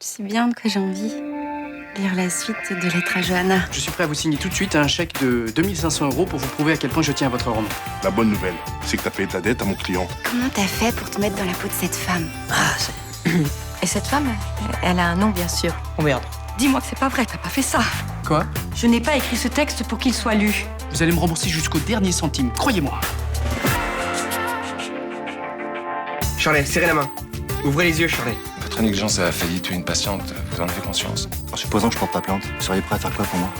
Tu sais bien de quoi j'ai envie. Lire la suite de Lettres à Johanna. Je suis prêt à vous signer tout de suite un chèque de 2500 € pour vous prouver à quel point je tiens à votre roman. La bonne nouvelle, c'est que t'as payé ta dette à mon client. Comment t'as fait pour te mettre dans la peau de cette femme? Et cette femme, elle a un nom, bien sûr. Oh merde. Dis-moi que c'est pas vrai, t'as pas fait ça. Quoi? Je n'ai pas écrit ce texte pour qu'il soit lu. Vous allez me rembourser jusqu'au dernier centime, croyez-moi. Shirley, serrez la main. Ouvrez les yeux, Shirley. Votre négligence a failli tuer une patiente. Vous en avez conscience? En supposant que je porte pas plainte, vous seriez prêt à faire quoi pour moi?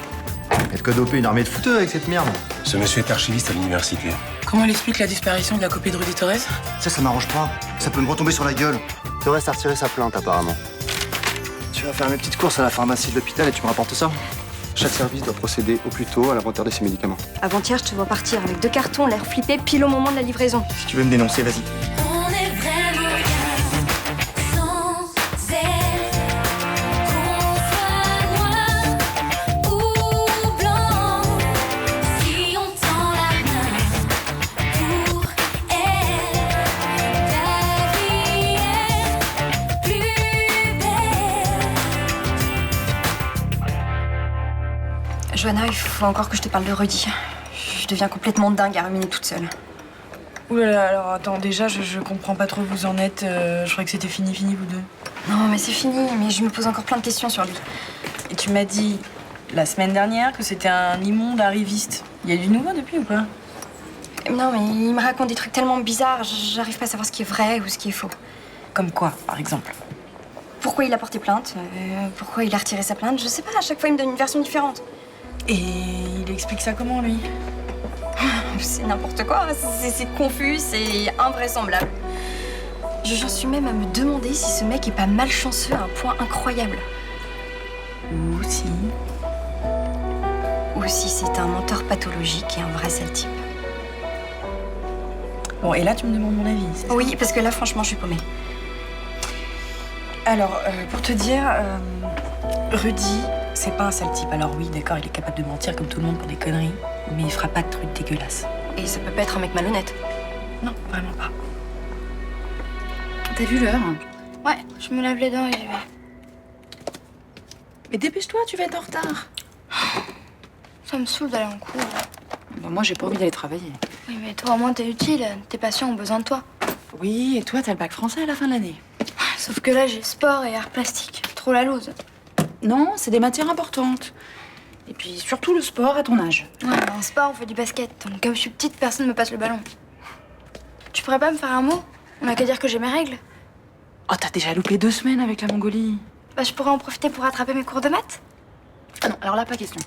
Être que doper une armée de fouteux avec cette merde. Ce monsieur est archiviste à l'université. Comment elle explique la disparition de la copie de Rudy Torres? Ça m'arrange pas. Ça peut me retomber sur la gueule. Torres a retiré sa plainte, apparemment. Tu vas faire mes petites courses à la pharmacie de l'hôpital et tu me rapportes ça? Chaque service doit procéder au plus tôt à l'inventaire de ses médicaments. Avant-hier, je te vois partir avec 2 cartons, l'air flippé, pile au moment de la livraison. Si tu veux me dénoncer, vas-y. On est vraiment bien sans elle. Qu'on soit noir ou blanc, si on tend la main pour elle, ta vie est plus belle. Johanna, il faut encore que je te parle de Rudy. Je deviens complètement dingue à ruminer toute seule. Ouh là là, alors attends, déjà, je comprends pas trop où vous en êtes. Je croyais que c'était fini, vous deux. Non, mais c'est fini, mais je me pose encore plein de questions sur lui. Et tu m'as dit la semaine dernière que c'était un immonde arriviste. Il y a du nouveau depuis ou pas? Non, mais il me raconte des trucs tellement bizarres, j'arrive pas à savoir ce qui est vrai ou ce qui est faux. Comme quoi, par exemple? Pourquoi il a porté plainte, pourquoi il a retiré sa plainte, je sais pas, à chaque fois il me donne une version différente. Et il explique ça comment, lui? C'est n'importe quoi, c'est confus, c'est invraisemblable. J'en suis même à me demander si ce mec est pas malchanceux à un point incroyable. Ou si. Ou si c'est un menteur pathologique et un vrai sale type. Bon, et là, tu me demandes mon avis, c'est ça? Oui, parce que là, franchement, je suis paumée. Alors, pour te dire, Rudy, c'est pas un sale type. Alors oui, d'accord, il est capable de mentir comme tout le monde pour des conneries, mais il fera pas de trucs dégueulasses. Et ça peut pas être un mec malhonnête. Non, vraiment pas. T'as vu l'heure? Ouais, je me lave les dents et j'y vais. Mais dépêche-toi, tu vas être en retard. Ça me saoule d'aller en cours. Bah, moi, j'ai pas envie d'aller travailler. Oui, mais toi, au moins, t'es utile. Tes patients ont besoin de toi. Oui, et toi, t'as le bac français à la fin de l'année. Sauf que là, j'ai sport et art plastique. Trop la loose. Non, c'est des matières importantes. Et puis surtout le sport à ton âge. Ouais, mais en sport, on fait du basket. Donc, comme je suis petite, personne me passe le ballon. Tu pourrais pas me faire un mot? On a qu'à dire que j'ai mes règles. Oh, t'as déjà loupé 2 semaines avec la Mongolie. Bah, je pourrais en profiter pour rattraper mes cours de maths. Ah non, alors là, pas question.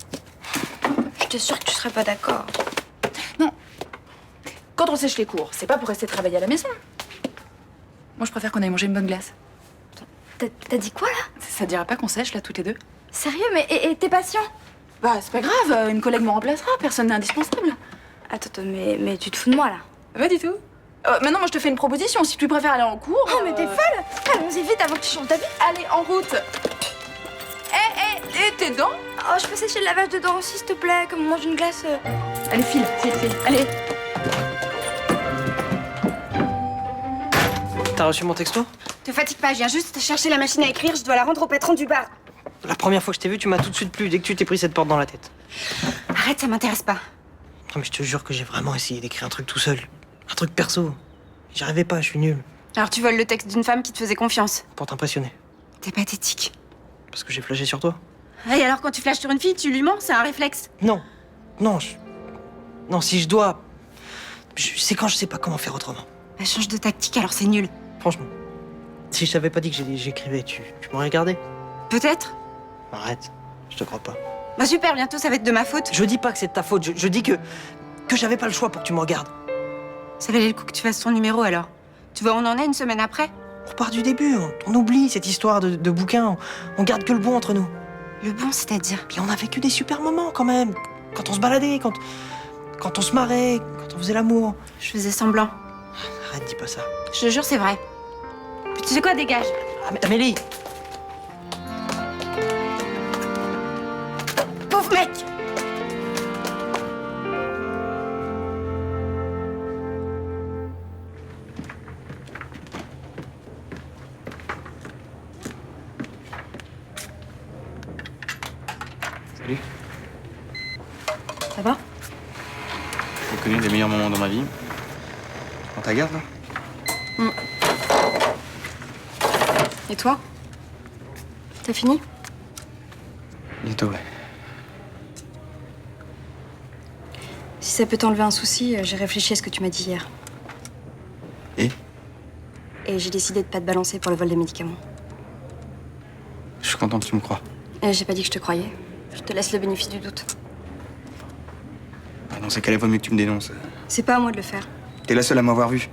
J'étais sûre que tu serais pas d'accord. Non. Quand on sèche les cours, c'est pas pour rester travailler à la maison. Moi, je préfère qu'on aille manger une bonne glace. T'as dit quoi, là? Ça te dira pas qu'on sèche, là, toutes les deux? Sérieux? Mais et tes patients? Bah, c'est pas grave, une collègue me remplacera, personne n'est indispensable. Attends, mais tu te fous de moi, là? Pas du tout. Maintenant, moi, je te fais une proposition. Si tu préfères aller en cours... Oh, mais t'es folle! Allons-y vite avant que tu changes d'avis. Allez, en route. Et tes dents? Oh, je peux sécher le lavage de dents aussi, s'il te plaît, comme on mange une glace. Allez, file. Allez. T'as reçu mon texto? Te fatigue pas, je viens juste chercher la machine à écrire, je dois la rendre au patron du bar. La première fois que je t'ai vu, tu m'as tout de suite plu dès que tu t'es pris cette porte dans la tête. Arrête, ça m'intéresse pas. Non mais je te jure que j'ai vraiment essayé d'écrire un truc tout seul. Un truc perso. J'y arrivais pas, je suis nul. Alors tu voles le texte d'une femme qui te faisait confiance. Pour t'impressionner. T'es pathétique. Parce que j'ai flashé sur toi. Et alors quand tu flashes sur une fille, tu lui mens, c'est un réflexe. Non. Non, non, si je dois... C'est quand je sais pas comment faire autrement. Bah, change de tactique, alors c'est nul. Franchement. Si je t'avais pas dit que j'écrivais, tu m'aurais regardé. Peut-être. Arrête, je te crois pas. Bah super, bientôt ça va être de ma faute. Je dis pas que c'est de ta faute, je dis que j'avais pas le choix pour que tu me regardes. Ça valait le coup que tu fasses ton numéro alors. Tu vois, on en est une semaine après. On repart du début, on oublie cette histoire de bouquin, on garde que le bon entre nous. Le bon, c'est-à-dire? Puis on a vécu des super moments quand même. Quand on se baladait, quand on se marrait, quand on faisait l'amour. Je faisais semblant. Arrête, dis pas ça. Je te jure, c'est vrai. Puis tu sais quoi, dégage. Ah, mais Amélie! Pauvre mec! Salut. Ça va? J'ai connu les meilleurs moments dans ma vie. Dans ta garde, là? Et toi? T'as fini? Bientôt, ouais. Si ça peut t'enlever un souci, j'ai réfléchi à ce que tu m'as dit hier. Et j'ai décidé de pas te balancer pour le vol des médicaments. Je suis content que tu me crois. Et j'ai pas dit que je te croyais. Je te laisse le bénéfice du doute. Dans ces cas-là, il vaut mieux que tu me dénonces. C'est pas à moi de le faire. T'es la seule à m'avoir vu.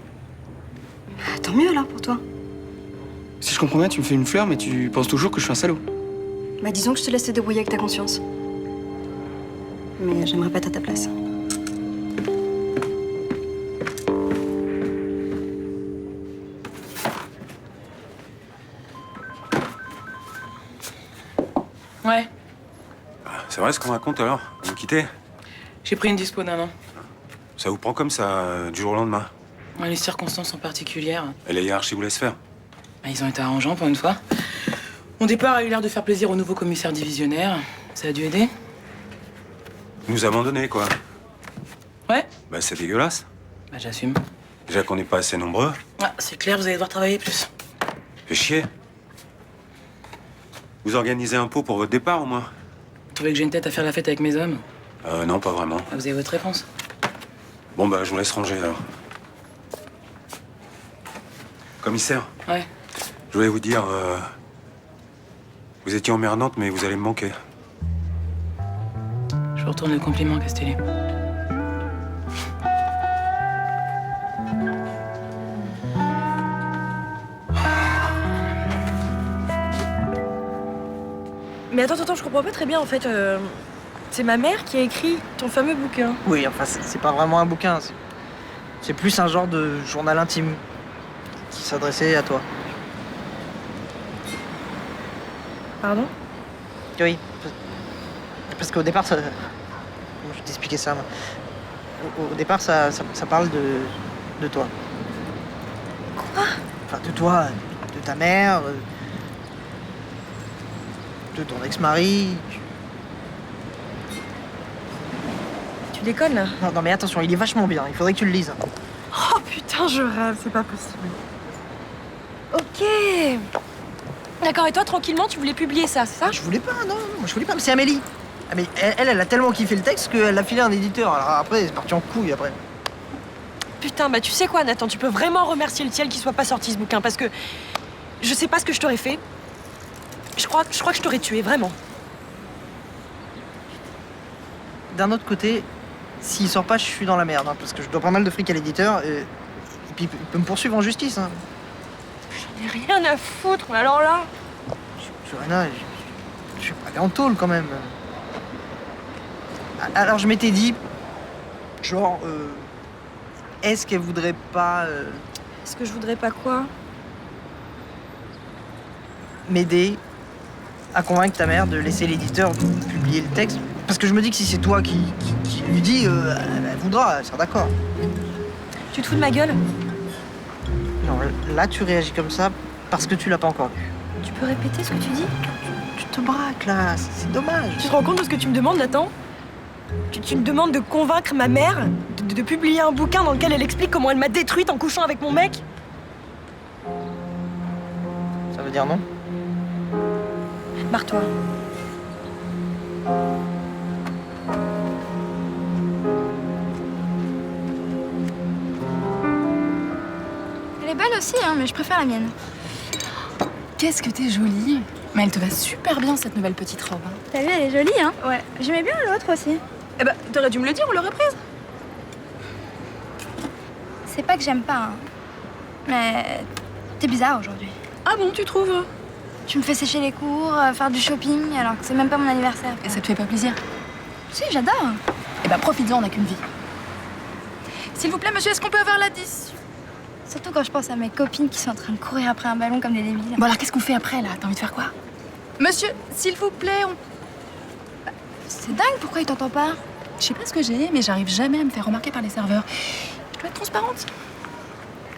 Ah, tant mieux alors pour toi. Si je comprends bien, tu me fais une fleur, mais tu penses toujours que je suis un salaud. Bah disons que je te laisse te débrouiller avec ta conscience. Mais j'aimerais pas être à ta place. Ouais, C'est vrai ce qu'on raconte alors? Vous me quittez? j'ai pris une dispo d'un an. Ça vous prend comme ça, du jour au lendemain? Ouais, les circonstances sont particulières. Et la hiérarchie vous laisse faire? Bah, ils ont été arrangeants pour une fois. Mon départ a eu l'air de faire plaisir au nouveau commissaire divisionnaire. Ça a dû aider. Vous nous abandonnez, quoi. Ouais, Bah c'est dégueulasse. bah j'assume. Déjà qu'on n'est pas assez nombreux. Ah, c'est clair, vous allez devoir travailler plus. Fait chier. Vous organisez un pot pour votre départ, au moins? Vous trouvez que j'ai une tête à faire la fête avec mes hommes? Non, pas vraiment. Ah, vous avez votre réponse. Bon, bah, je vous laisse ranger, alors. Commissaire, Ouais. je voulais vous dire... vous étiez emmerdante, mais vous allez me manquer. Je vous retourne le compliment, Castelli. Mais attends, je comprends pas très bien en fait. C'est ma mère qui a écrit ton fameux bouquin. Oui, enfin, c'est pas vraiment un bouquin. C'est plus un genre de journal intime qui s'adressait à toi. Pardon? Oui. Parce qu'au départ, ça... Comment je vais t'expliquer ça, moi. Au départ, ça parle de toi. Quoi? Enfin, de toi, de ta mère, de ton ex-mari. Tu déconnes là? Non, mais attention, il est vachement bien. Il faudrait que tu le lises. Oh putain, je rêve, c'est pas possible. Ok. D'accord, et toi, tranquillement, tu voulais publier ça, c'est ça? Je voulais pas, non, je voulais pas, mais c'est Amélie. Ah, mais elle a tellement kiffé le texte qu'elle l'a filé à un éditeur. Alors après, c'est parti en couille après. Putain, bah tu sais quoi, Nathan, tu peux vraiment remercier le ciel qu'il soit pas sorti ce bouquin, parce que je sais pas ce que je t'aurais fait. Je crois que je t'aurais tué, vraiment. D'un autre côté, s'il sort pas, je suis dans la merde, hein, parce que je dois pas mal de fric à l'éditeur, et puis il peut me poursuivre en justice. Hein. J'en ai rien à foutre, mais alors là... Johanna, je suis pas allé en tôle quand même. Alors je m'étais dit, genre, est-ce qu'elle voudrait pas... Est-ce que je voudrais pas quoi? M'aider à convaincre ta mère de laisser l'éditeur publier le texte. Parce que je me dis que si c'est toi qui lui dis, elle voudra, elle sera d'accord. Tu te fous de ma gueule? Non, là tu réagis comme ça parce que tu l'as pas encore lu. Tu peux répéter ce que tu dis? Tu te braques là, c'est dommage. Tu te rends compte de ce que tu me demandes, Nathan? Tu me demandes de convaincre ma mère de publier un bouquin dans lequel elle explique comment elle m'a détruite en couchant avec mon mec? Ça veut dire non? Barre-toi. Elle est belle aussi, hein, mais je préfère la mienne. Qu'est-ce que t'es jolie. Mais elle te va super bien, cette nouvelle petite robe. T'as vu, elle est jolie, hein? Ouais. J'aimais bien l'autre aussi. Eh ben, t'aurais dû me le dire, on l'aurait prise. C'est pas que j'aime pas, hein. Mais t'es bizarre aujourd'hui. Ah bon, tu trouves? Tu me fais sécher les cours, faire du shopping, alors que c'est même pas mon anniversaire. Et ça te fait pas plaisir? Si, j'adore. Eh ben, profites-en, on n'a qu'une vie. S'il vous plaît, monsieur, est-ce qu'on peut avoir l'addition? Surtout quand je pense à mes copines qui sont en train de courir après un ballon comme des débiles. Bon, alors qu'est-ce qu'on fait après, là? T'as envie de faire quoi? Monsieur, s'il vous plaît, C'est dingue, pourquoi il t'entend pas? Je sais pas ce que j'ai, mais j'arrive jamais à me faire remarquer par les serveurs. Je dois être transparente.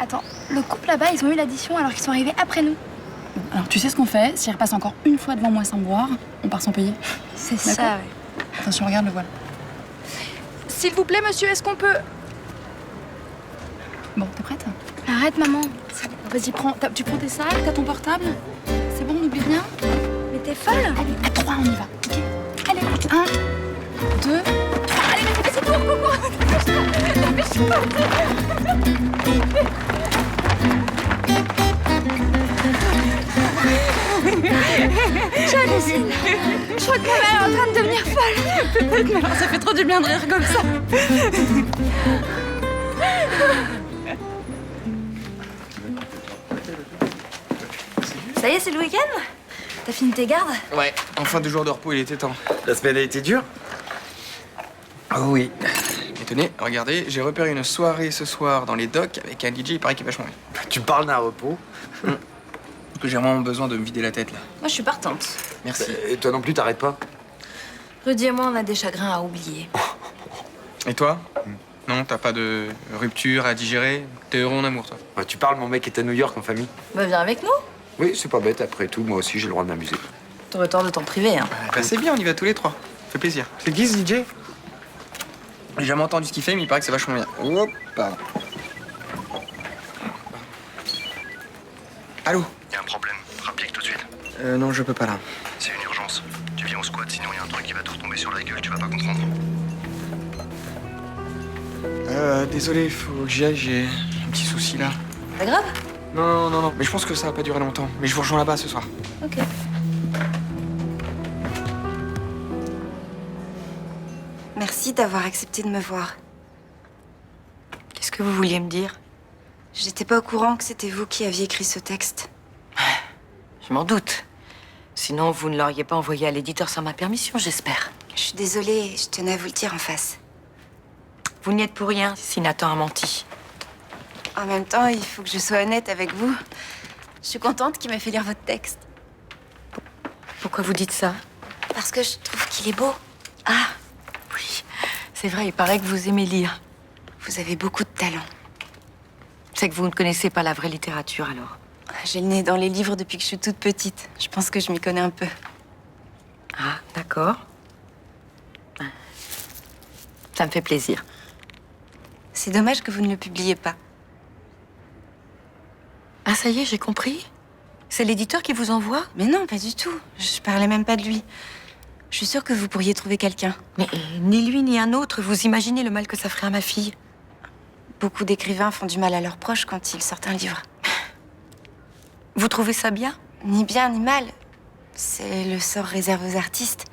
Attends, le couple là-bas, ils ont eu l'addition alors qu'ils sont arrivés après nous. Bon, alors, tu sais ce qu'on fait? S'il repasse encore une fois devant moi sans me voir, on part sans payer. C'est ça, ouais. Attention, regarde le voile. S'il vous plaît, monsieur, est-ce qu'on peut... Bon, t'es prête? Arrête, maman. Vas-y, tu prends tes sacs, t'as ton portable. C'est bon, on n'oublie rien. Mais t'es folle. Allez, à 3, on y va, ok? Allez, 1, 2, 3. Allez, mais c'est cours, J'hallucine. Je crois que elle est en train de devenir folle. Peut-être, mais alors ça fait trop du bien de rire comme ça. Ça y est, c'est le week-end? T'as fini tes gardes? Ouais, enfin 2 jours de repos, il était temps. La semaine a été dure? Oh oui. Mais tenez, regardez, j'ai repéré une soirée ce soir dans les docks avec un DJ, il paraît qu'il est vachement bien. Tu parles d'un repos? Parce que j'ai vraiment besoin de me vider la tête, là. Moi, je suis partante. Merci. Et toi non plus, t'arrêtes pas? Rudy et moi, on a des chagrins à oublier. Et toi? Non, t'as pas de rupture à digérer? T'es heureux en amour, toi? Bah, tu parles, mon mec est à New York en famille. Bah, viens avec nous. Oui, c'est pas bête, après tout, moi aussi j'ai le droit de m'amuser. T'aurais tort de t'en priver, hein. Bah c'est bien, on y va tous les 3. Fait plaisir. C'est qui ce DJ? J'ai jamais entendu ce qu'il fait, mais il paraît que c'est vachement bien. Hop, pardon. Allô? Y a un problème. Rappelez tout de suite. Non, je peux pas là. C'est une urgence. Tu viens au squat, sinon y a un truc qui va te retomber sur la gueule, tu vas pas comprendre. Désolé, faut que j'y aille, j'ai un petit souci là. Pas grave? Non, mais je pense que ça va pas durer longtemps. Mais je vous rejoins là-bas ce soir. Ok. Merci d'avoir accepté de me voir. Qu'est-ce que vous vouliez me dire? J'étais pas au courant que c'était vous qui aviez écrit ce texte. Je m'en doute. Sinon, vous ne l'auriez pas envoyé à l'éditeur sans ma permission, j'espère. Je suis désolée, je tenais à vous le dire en face. Vous n'y êtes pour rien si Nathan a menti. En même temps, il faut que je sois honnête avec vous. Je suis contente qu'il m'ait fait lire votre texte. Pourquoi vous dites ça? Parce que je trouve qu'il est beau. Ah, oui. C'est vrai, il paraît que vous aimez lire. Vous avez beaucoup de talent. C'est que vous ne connaissez pas la vraie littérature, alors. J'ai le nez dans les livres depuis que je suis toute petite. Je pense que je m'y connais un peu. Ah, d'accord. Ça me fait plaisir. C'est dommage que vous ne le publiez pas. Ah, ça y est, j'ai compris. C'est l'éditeur qui vous envoie? Mais non, pas du tout. Je parlais même pas de lui. Je suis sûre que vous pourriez trouver quelqu'un. Mais ni lui ni un autre, vous imaginez le mal que ça ferait à ma fille? Beaucoup d'écrivains font du mal à leurs proches quand ils sortent un livre. Vous trouvez ça bien? Ni bien ni mal. C'est le sort réservé aux artistes.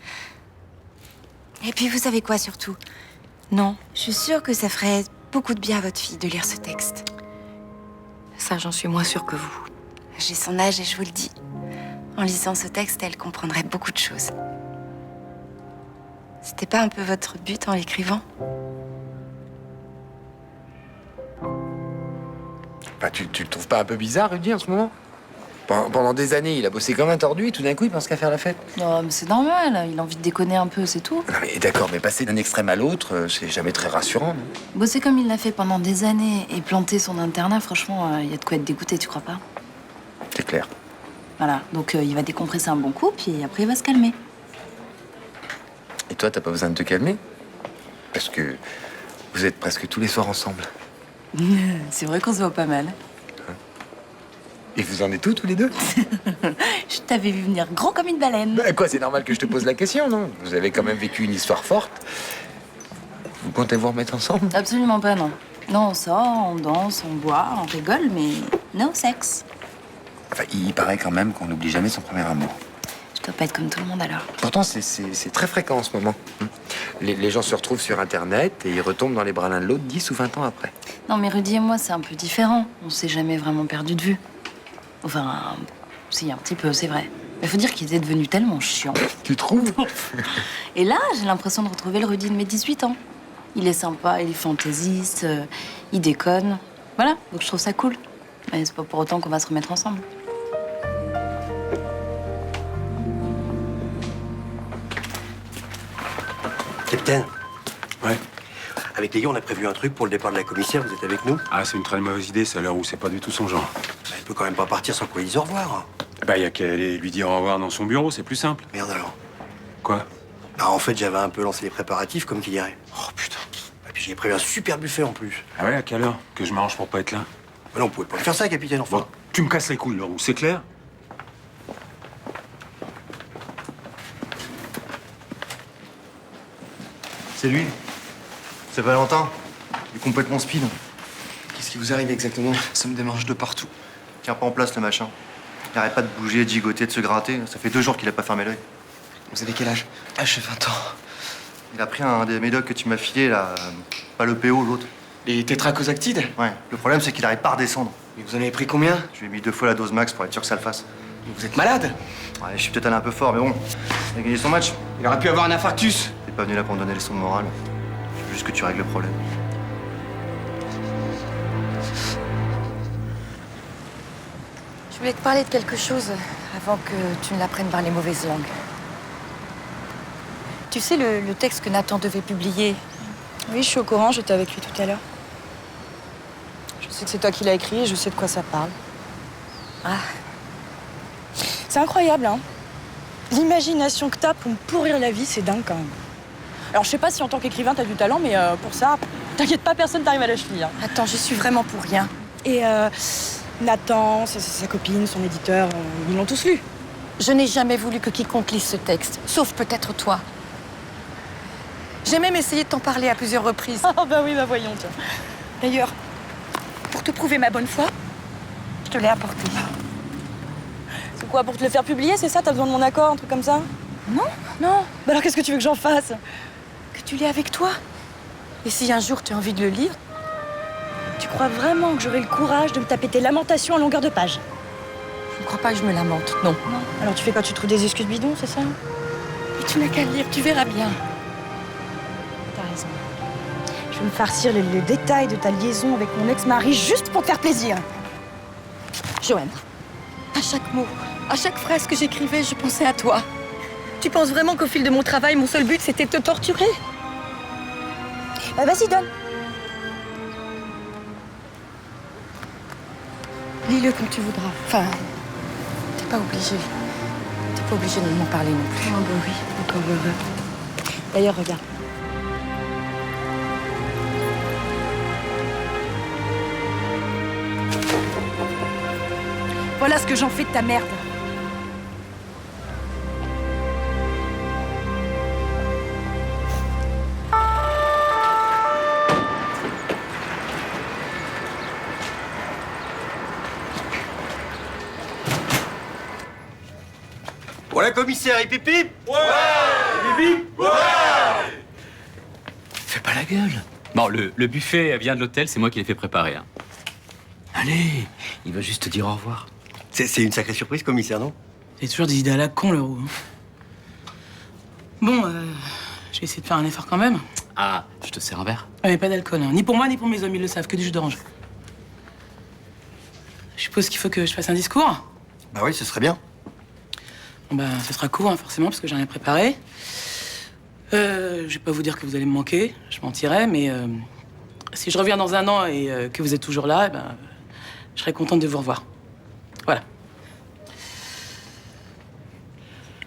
Et puis vous savez quoi surtout? Non. Je suis sûre que ça ferait beaucoup de bien à votre fille de lire ce texte. Ça, j'en suis moins sûre que vous. J'ai son âge et je vous le dis. En lisant ce texte, elle comprendrait beaucoup de choses. C'était pas un peu votre but en l'écrivant? Bah, tu le trouves pas un peu bizarre, Rudy, en ce moment? Pendant des années, il a bossé comme un tordu et tout d'un coup, il pense qu'à faire la fête. Non, mais c'est normal, il a envie de déconner un peu, c'est tout. Non, mais d'accord, mais passer d'un extrême à l'autre, c'est jamais très rassurant, non? Bosser comme il l'a fait pendant des années et planter son internat, franchement, il y a de quoi être dégoûté, tu crois pas? C'est clair. Voilà, donc il va décompresser un bon coup, puis après il va se calmer. Et toi, t'as pas besoin de te calmer? Parce que vous êtes presque tous les soirs ensemble. C'est vrai qu'on se voit pas mal. Et vous en êtes tous les deux? Je t'avais vu venir gros comme une baleine. Bah quoi, c'est normal que je te pose la question, non? Vous avez quand même vécu une histoire forte. Vous comptez vous remettre ensemble? Absolument pas, non. Non, on sort, on danse, on boit, on rigole, mais no sexe. Enfin, il paraît quand même qu'on n'oublie jamais son premier amour. Je dois pas être comme tout le monde alors. Pourtant, c'est très fréquent en ce moment. Les gens se retrouvent sur Internet et ils retombent dans les bras l'un de l'autre 10 ou 20 ans après. Non, mais Rudy et moi, c'est un peu différent. On s'est jamais vraiment perdu de vue. Enfin, si, un petit peu, c'est vrai. Mais faut dire qu'il était devenu tellement chiant. Tu trouves? Et là, j'ai l'impression de retrouver le Rudy de mes 18 ans. Il est sympa, il est fantaisiste, il déconne. Voilà, donc je trouve ça cool. Mais c'est pas pour autant qu'on va se remettre ensemble. Capitaine. Ouais. Avec les gars, on a prévu un truc pour le départ de la commissaire. Vous êtes avec nous? Ah, c'est une très mauvaise idée, c'est à l'heure où c'est pas du tout son genre. Bah, elle peut quand même pas partir sans qu'on lui dise au revoir. Bah, y a qu'à aller lui dire au revoir dans son bureau, c'est plus simple. Merde alors. Quoi? Ah, en fait, j'avais un peu lancé les préparatifs, comme qui dirait. Oh putain. Et puis j'ai prévu un super buffet en plus. Ah ouais, à quelle heure que je m'arrange pour pas être là? Mais non, on pouvait pas faire ça, capitaine, enfin. Bon, tu me casses les couilles, Leroux, c'est clair? C'est lui. C'est Valentin. Il est complètement speed. Qu'est-ce qui vous arrive exactement? Ça me démange de partout. Tiens pas en place le machin. Il arrête pas de bouger, de gigoter, de se gratter. Ça fait 2 jours qu'il a pas fermé l'œil. Vous avez quel âge? Ah, j'ai 20 ans. Il a pris un des médocs que tu m'as filé, là. Pas le PO, l'autre. Les tétracosactides? Ouais. Le problème, c'est qu'il arrête pas à redescendre. Mais vous en avez pris combien? Je lui ai mis 2 fois la dose max pour être sûr que ça le fasse. Vous êtes malade? Ouais, je suis peut-être allé un peu fort, mais bon. Il a gagné son match. Il aurait pu avoir un infarctus. T'es pas venu là pour me donner les leçons de morale. Je veux juste que tu règles le problème. Je voulais te parler de quelque chose avant que tu ne l'apprennes par les mauvaises langues. Tu sais le texte que Nathan devait publier? Oui, je suis au courant, j'étais avec lui tout à l'heure. Je sais que c'est toi qui l'as écrit et je sais de quoi ça parle. Ah. C'est incroyable, hein. L'imagination que t'as pour me pourrir la vie, c'est dingue quand même. Alors, je sais pas si en tant qu'écrivain, t'as du talent, mais pour ça, t'inquiète pas, personne t'arrive à la cheville. Hein. Attends, j'y suis vraiment pour rien. Et Nathan, sa copine, son éditeur, ils l'ont tous lu. Je n'ai jamais voulu que quiconque lise ce texte, sauf peut-être toi. J'ai même essayé de t'en parler à plusieurs reprises. Ah bah oui, bah voyons, tiens. D'ailleurs, pour te prouver ma bonne foi, je te l'ai apporté. C'est quoi, pour te le faire publier, c'est ça? T'as besoin de mon accord, un truc comme ça? Non. Non. Bah alors qu'est-ce que tu veux que j'en fasse? Que tu l'aies avec toi. Et si un jour tu as envie de le lire, tu crois vraiment que j'aurai le courage de me taper tes lamentations à longueur de page? je ne crois pas que je me lamente, non. Non. Alors tu fais quoi? Tu trouves des excuses bidons, c'est ça? Mais tu n'as qu'à le lire, tu verras bien. T'as raison. Je vais me farcir les détails de ta liaison avec mon ex-mari juste pour te faire plaisir. Joanne, à chaque mot, à chaque phrase que j'écrivais, je pensais à toi. Tu penses vraiment qu'au fil de mon travail, mon seul but, c'était de te torturer? Bah vas-y, donne. Lis-le comme tu voudras. Enfin, t'es pas obligé. T'es pas obligé de m'en parler non plus. Oh bah oui, encore heureux. D'ailleurs, regarde. Voilà ce que j'en fais de ta merde. Voilà, commissaire, et pipi. Ouais. Fais pas la gueule. Bon, le buffet vient de l'hôtel, c'est moi qui l'ai fait préparer. Hein. Allez, il va juste te dire au revoir. C'est une sacrée surprise, commissaire, non? Il y a toujours des idées à la con, Leroux. Bon, je vais essayer de faire un effort quand même. Ah, je te sers un verre. Mais pas d'alcool, hein. Ni pour moi, ni pour mes amis, ils le savent, que du jus d'orange. Je suppose qu'il faut que je fasse un discours. Bah oui, ce serait bien. Bon, bah, ce sera court, hein, forcément, parce que j'ai rien préparé. Je vais pas vous dire que vous allez me manquer, je mentirais, mais si je reviens dans un an et que vous êtes toujours là, eh ben, je serai contente de vous revoir. Voilà.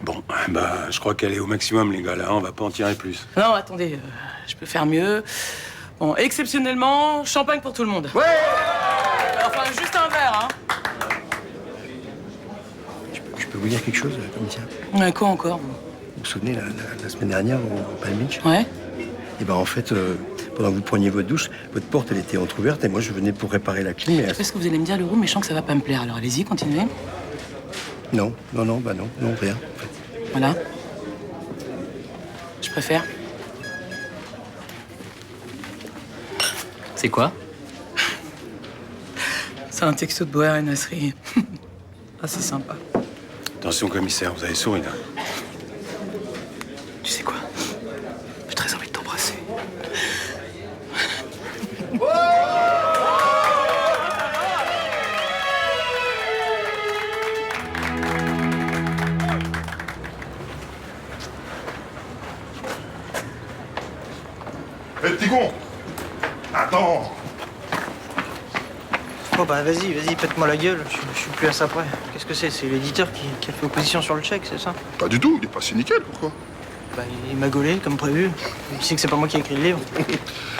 Bon, bah, je crois qu'elle est au maximum, les gars, là, on va pas en tirer plus. Non, attendez, je peux faire mieux. Bon, exceptionnellement, champagne pour tout le monde. Ouais. Enfin, juste un verre, hein. Je peux vous dire quelque chose, commissaire? Ouais, quoi encore, vous? Vous vous souvenez, la semaine dernière, au Palm Beach? Ouais. Et ben en fait, pendant que vous preniez votre douche, votre porte, elle était entrouverte et moi, je venais pour réparer la clim. Je sais pas ce que vous allez me dire, Leroux, mais je sens que ça va pas me plaire. Alors allez-y, continuez. Non, non, rien, en fait. Voilà. Je préfère. C'est quoi? C'est un texto de Boer et Nasri. Ah, c'est sympa. Attention, commissaire, vous avez souri, là. Tu sais quoi? J'ai très envie de t'embrasser. Hé, petit con! Attends! Oh bah vas-y, pète-moi la gueule, je suis plus à ça près. Qu'est-ce que c'est? C'est l'éditeur qui a fait opposition sur le chèque, c'est ça? Pas du tout, il est passé nickel, pourquoi? Bah, il m'a gaulé, comme prévu. Il sait que c'est pas moi qui ai écrit le livre.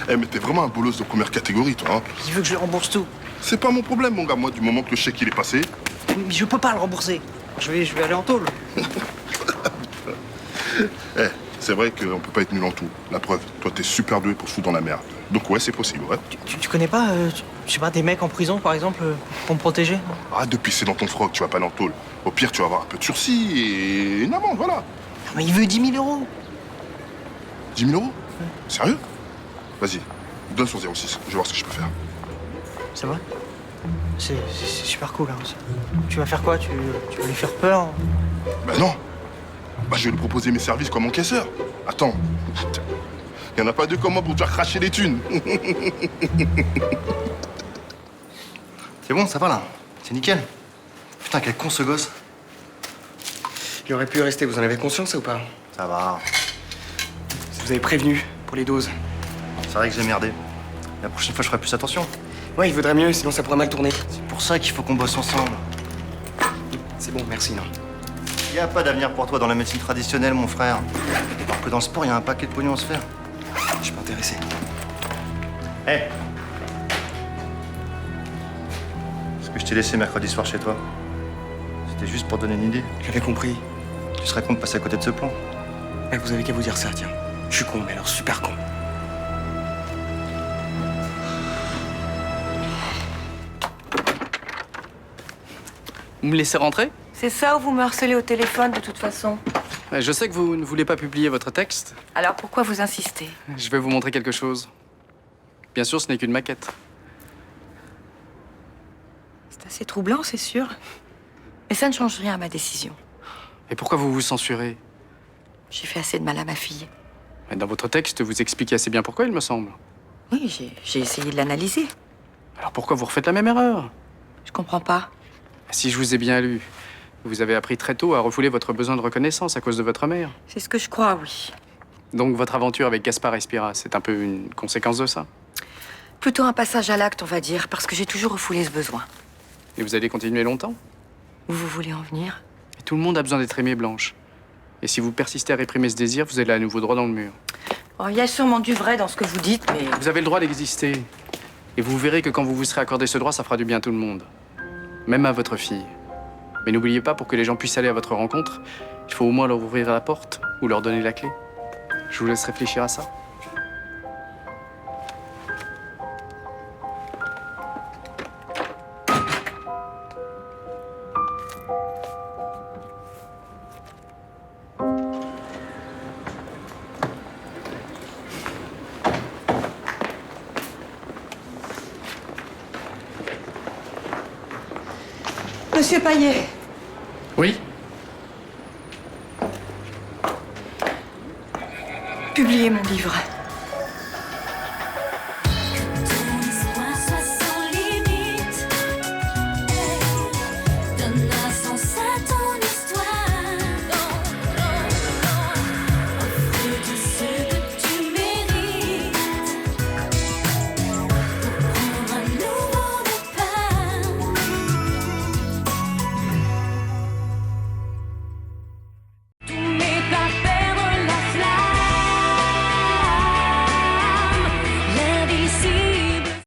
Eh, mais t'es vraiment un bolos de première catégorie, toi, hein. Il veut que je lui rembourse tout. C'est pas mon problème, mon gars. Moi, du moment que le chèque il est passé. Mais je peux pas le rembourser. Je vais aller en tôle. Eh, c'est vrai qu'on peut pas être nul en tout. La preuve, toi, t'es super doué pour se foutre dans la merde. Donc ouais, c'est possible, ouais. Tu connais pas, je sais pas, des mecs en prison, par exemple, pour me protéger? Arrête de pisser dans ton froc, tu vas pas aller en tôle. Au pire, tu vas avoir un peu de sursis et une amende, voilà. Non, mais il veut 10 000 euros. 10 000 euros? Sérieux? Vas-y, donne son 06, je vais voir ce que je peux faire. C'est vrai? C'est super cool, hein. Tu vas faire quoi? Tu vas lui faire peur? Bah non. Bah je vais lui proposer mes services comme encaisseur. Attends. Il y en a pas deux comme moi pour te faire cracher les thunes. C'est bon, ça va là. C'est nickel. Putain, quel con ce gosse. Il aurait pu rester, vous en avez conscience ou pas? Ça va. Vous avez prévenu pour les doses. C'est vrai que j'ai merdé. La prochaine fois, je ferai plus attention. Ouais, il vaudrait mieux, sinon ça pourrait mal tourner. C'est pour ça qu'il faut qu'on bosse ensemble. C'est bon, merci, non. Il n'y a pas d'avenir pour toi dans la médecine traditionnelle, mon frère. Alors que dans le sport, il y a un paquet de pognon à se faire. Je suis pas intéressé. Hé! Ce que je t'ai laissé mercredi soir chez toi, c'était juste pour donner une idée. J'avais compris. Tu serais con de passer à côté de ce plan. Eh, vous avez qu'à vous dire ça, tiens. Je suis con, mais alors super con. Vous me laissez rentrer? C'est ça ou vous me harcelez au téléphone de toute façon? Je sais que vous ne voulez pas publier votre texte. Alors pourquoi vous insistez? Je vais vous montrer quelque chose. Bien sûr, ce n'est qu'une maquette. C'est assez troublant, c'est sûr. Mais ça ne change rien à ma décision. Et pourquoi vous vous censurez? J'ai fait assez de mal à ma fille. Mais dans votre texte, vous expliquez assez bien pourquoi, il me semble. Oui, j'ai essayé de l'analyser. Alors pourquoi vous refaites la même erreur? Je comprends pas. Si je vous ai bien lu, vous avez appris très tôt à refouler votre besoin de reconnaissance à cause de votre mère. C'est ce que je crois, oui. Donc votre aventure avec Gaspard Espira, c'est un peu une conséquence de ça? Plutôt un passage à l'acte, on va dire, parce que j'ai toujours refoulé ce besoin. Et vous allez continuer longtemps? Où vous voulez en venir? Et tout le monde a besoin d'être aimé, Blanche. Et si vous persistez à réprimer ce désir, vous allez à nouveau droit dans le mur. Oh, il y a sûrement du vrai dans ce que vous dites, mais... Vous avez le droit d'exister. Et vous verrez que quand vous vous serez accordé ce droit, ça fera du bien à tout le monde. Même à votre fille. Mais n'oubliez pas, pour que les gens puissent aller à votre rencontre, il faut au moins leur ouvrir la porte ou leur donner la clé. Je vous laisse réfléchir à ça. Monsieur Paillet. Oui? Publiez mon livre.